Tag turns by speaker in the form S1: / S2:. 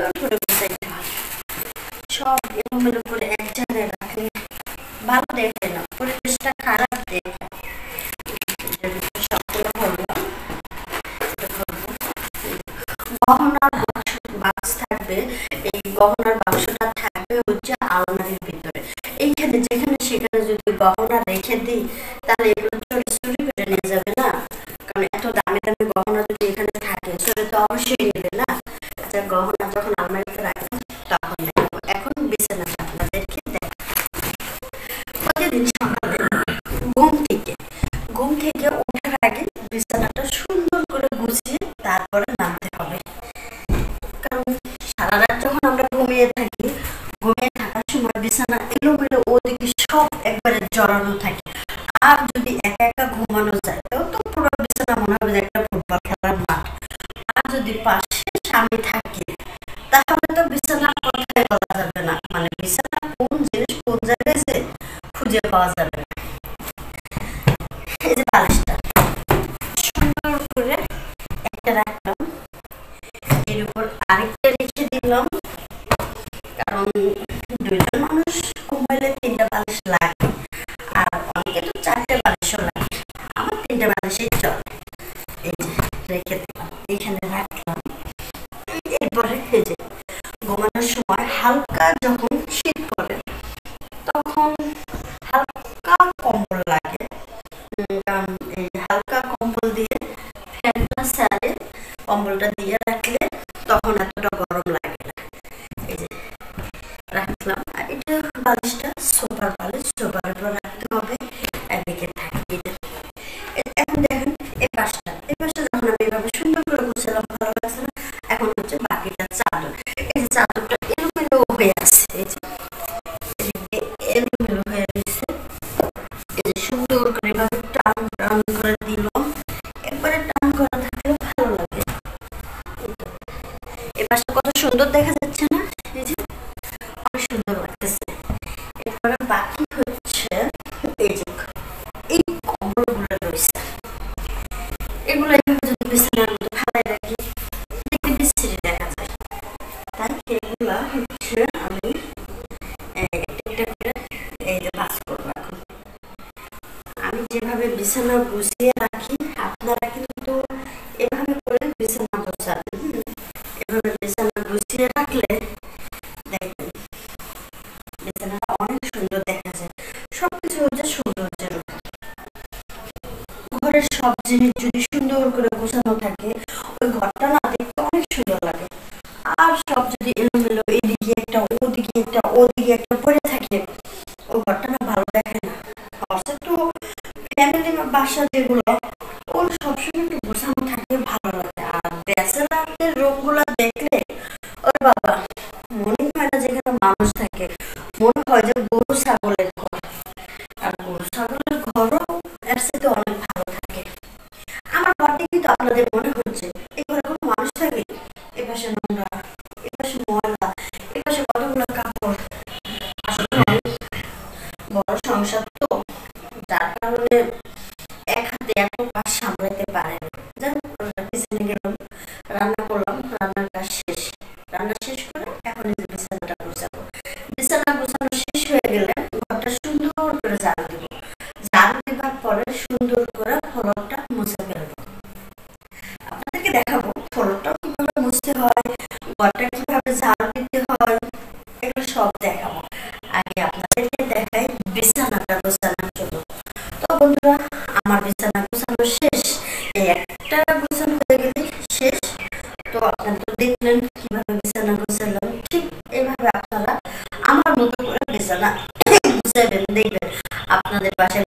S1: সুন্দর করে গুছাইতে হয়। সব এলোমেলো করে এক জায়গায় রাখলে ভালো দেখে না, পরিবেশটা খারাপ দেখে। সবগুলো ভরলাম। গহনার বাক্স থাকবে, এই গহনার বাক্সটা থাকবে হচ্ছে আলমারির ভিতরে। এইখানে যেখানে সেখানে যদি গহনা রেখে দিই তাহলে এগুলো চুরি চুরি করে নিয়ে যাবে না, কারণ এত দামি দামি গহনা যদি এখানে থাকে চোরে তো অবশ্যই নেবে না। আচ্ছা, গহনা যখন আলমারিতে রাখবো তখন দেখবো। এখন বিছানাটা আপনাদেরকে দেখ। প্রতিদিন সকালে ঘুম থেকে ওঠার আগে বিছানাটা সুন্দর করে গুছিয়ে তারপরে নামতে হবে। কারণ সারা রাত যখন আমরা ঘুমিয়ে থাকি, ঘুমিয়ে থাকার সময় বিছানা এলোমেলো ওদিকে সব একবারে জড়ানো থাকে। আর যদি একা একা ঘুমানো যায় তাও তো পুরো বিছানা মনে হবে যে একটা ফুটবল খেলার মাঠ। আর যদি পাশে স্বামী থাকে তাহলে তো বিছানা কথাই বলা যাবে না, মানে বিছানা কোন জিনিস কোন জায়গায় যে খুঁজে পাওয়া যাবে না। এই যে বালিশটা সুন্দর করে একটা রাখলাম, এর উপর আরেকটা রেখে দিলাম, কারণ দুইজন মানুষ ঘুমাইলে তিনটা বালিশ লাগে, আর অনেকে তো চারটে বালিশও লাগে। আমার তিনটা বালিশই চলে। এই যে রেখে দিলাম, এখানে রাখলাম। এরপরে এই যে ঘুমানোর সময় হালকা যখন শীত পড়ে তখন হালকা কম্বল লাগে, কারণ এই হালকা কম্বল দিয়ে ফ্যানটা সারে কম্বলটা দিয়ে রাখলে তখন এতটা গরম লাগে না। এই যে রাখলাম। আর এটা বালিশটা সোফার বালিশ, সোফার উপর রাখতে হবে, একদিকে থাকি। এখন দেখেন এই পাশটা যখন আমি এভাবে সুন্দর করে গুছালাম, ভালো লাগছে না? এখন হচ্ছে বাকিটা চাদর। এই যে চাদরটা এলোমেলো হয়ে আছে, এই যে এলোমেলো হয়ে গেছে। এই যে সুন্দর করে এভাবে টান টান করে দিলাম, একবারে টান করা থাকলে ভালো লাগে। এই পাশটা কত সুন্দর দেখা যাচ্ছে না? এই যে অনেক সুন্দর লাগতেছে। এরপরে বাকি হচ্ছে এই যে এই কম্বলগুলো রয়েছে, এগুলো এভাবে যদি বিছানার মধ্যে ফালাই রাখি দেখতে বিশ্রী দেখা যায়। তাই এগুলা হচ্ছে আমি একটা করে এই যে বাস করবো। এখন আমি যেভাবে বিছানা গুছিয়ে রাখি আপনারা কিন্তু এভাবে করে বিছানা গোছাবেন। এভাবে বিছানা গুছিয়ে রাখলে দেখবেন বিছানাটা অনেক সুন্দর দেখা যায়। সবকিছু হচ্ছে সৌন্দর্যের উপর। ঘরের সব জিনিস যদি সুন্দর করে গোছানো থাকে ওই ঘরটা না দেখতে অনেক সুন্দর লাগে। আর সব যদি এলোমেলো এদিকে একটা ওদিকে একটা ওদিকে একটা পড়ে থাকে ওই ঘরটা না ভালো দেখে না। অবশ্য তো ফ্যামিলি বাসা যেগুলো ওর সবসময় একটু গোছানো থাকলে ভালো লাগে। আর ব্যাচেলারদের রুমগুলো দেখলে ওর বাবা মনে হয় না যেখানে মানুষ থাকে, মনে হয় যে গরু ছাগলের ঘর। আর গরু ছাগলের ঘরও এর সাথে অনেক ভালো থাকে। আমার ঘরটি কিন্তু আপনাদের মনে হচ্ছে এই ঘরে কোনো মানুষ থাকে? এপাশে নোংরা, এপাশে ময়লা, এপাশে কতগুলো কাপড়। আসলে অনেক বড় সংসার তো, যার কারণে এক হাতে এত কাজ সামলাতে পারে না। যাই হোক, কিচেনে গেলাম, রান্না করলাম, রান্নার কাজ শেষ। রান্না শেষ করে এখন এই যে বিছানাটা গোছাবো। বিছানা গোছানো শেষ হয়ে গেলে ঘরটা সুন্দর করে ঝাড়ু দিব। ঝাড়ু দেবার পরে সুন্দর করে ফ্লোরটা মুছে ফেলবো। আপনাদেরকে দেখাবো ফ্লোরটা কিভাবে মুছতে হয়, ঘরটা কিভাবে ঝাড়ু দিতে হয়, এগুলো সব দেখাবো। আগে আপনাদেরকে দেখাই বিছানাটা গোছানোর জন্য। তো বন্ধুরা, আমার বিছানা গোছানো শেষ। এই একটা গোছানো হয়ে গেলে শেষ। তো আপনারা তো দেখলেন কিভাবে বিছানা গোছালাম। ঠিক এইভাবে আপনারা আমার মতো করে বিছানা গুছাবেন, দেখবেন আপনাদের বাসায়